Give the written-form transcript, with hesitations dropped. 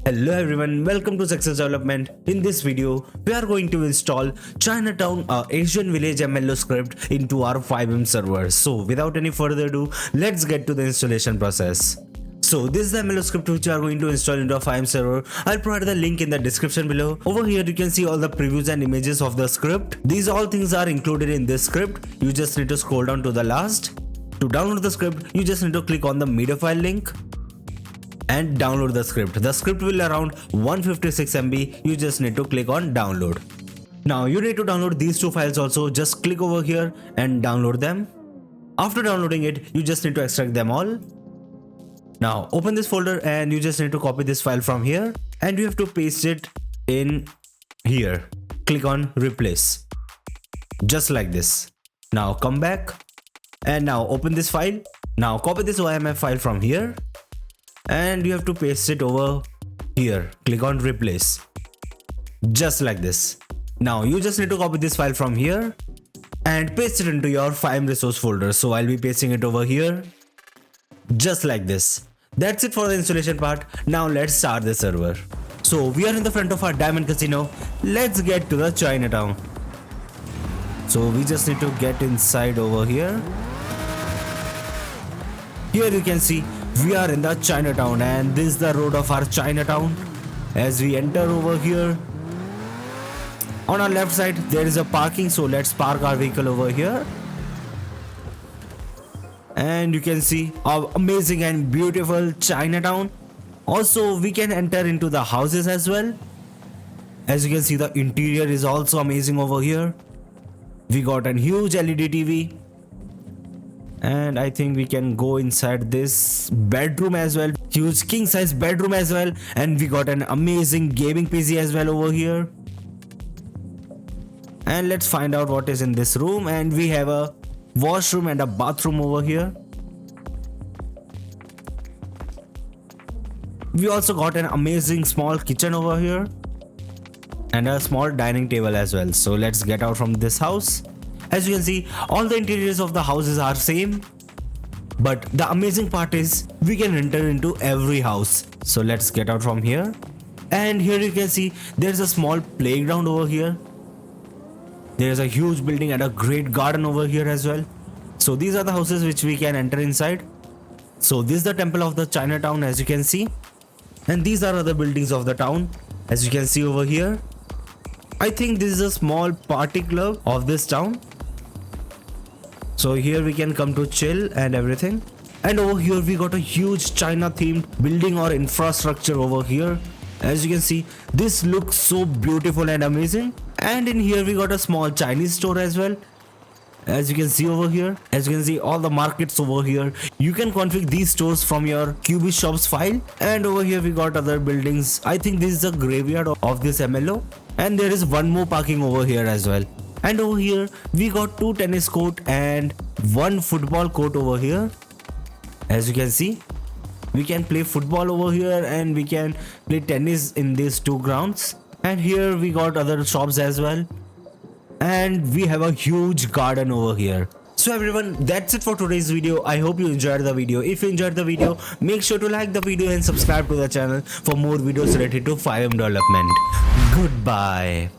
Hello everyone, welcome to Zexus Development. In this video, we are going to install Chinatown, a Asian village MLO script into our FiveM server. So without any further ado, let's get to the installation process. So this is the MLO script which we are going to install into our FiveM server. I'll provide the link in the description below. Over here you can see all the previews and images of the script. These all things are included in this script. You just need to scroll down to the last. To download the script, you just need to click on the media file link and download the script. The script will around 156 MB. You just need to click on download. Now you need to download these two files also. Just click over here and download them. After downloading it, you just need to extract them all. Now open this folder and you just need to copy this file from here and you have to paste it in here. Click on replace. Just like this. Now come back and now open this file. Now copy this FiveM file from here and you have to paste it over here. Click on replace. Just like this. Now you just need to copy this file from here and paste it into your FiveM resource folder. So I'll be pasting it over here. Just like this. That's it for the installation part. Now let's start the server. So we are in the front of our diamond casino. Let's get to the Chinatown. So we just need to get inside over here. Here you can see we are in the Chinatown and this is the road of our Chinatown. As we enter over here, on our left side there is a parking, so let's park our vehicle over here. And you can see our amazing and beautiful Chinatown. Also we can enter into the houses as well. As you can see, the interior is also amazing over here. We got a huge LED TV. And I think we can go inside this bedroom as well. Huge king size bedroom as well. And we got an amazing gaming PC as well over here. And let's find out what is in this room. And we have a washroom and a bathroom over here. We also got an amazing small kitchen over here. And a small dining table as well. So let's get out from this house. As you can see, all the interiors of the houses are same, but the amazing part is we can enter into every house. So let's get out from here. And here you can see there's a small playground over here. There's a huge building and a great garden over here as well. So these are the houses which we can enter inside. So this is the temple of the Chinatown, as you can see. And these are other buildings of the town, as you can see over here. I think this is a small party club of this town. So here we can come to chill and everything. And over here we got a huge China themed building or infrastructure over here. As you can see, this looks so beautiful and amazing. And in here we got a small Chinese store as well. As you can see over here, as you can see all the markets over here. You can configure these stores from your QBCore file. And over here we got other buildings. I think this is a graveyard of this MLO. And there is one more parking over here as well. And over here we got two tennis court and one football court over here. As you can see, we can play football over here and we can play tennis in these two grounds. And here we got other shops as well. And we have a huge garden over here. So everyone, that's it for today's video. I hope you enjoyed the video. If you enjoyed the video, make sure to like the video and subscribe to the channel for more videos related to FiveM development. Goodbye.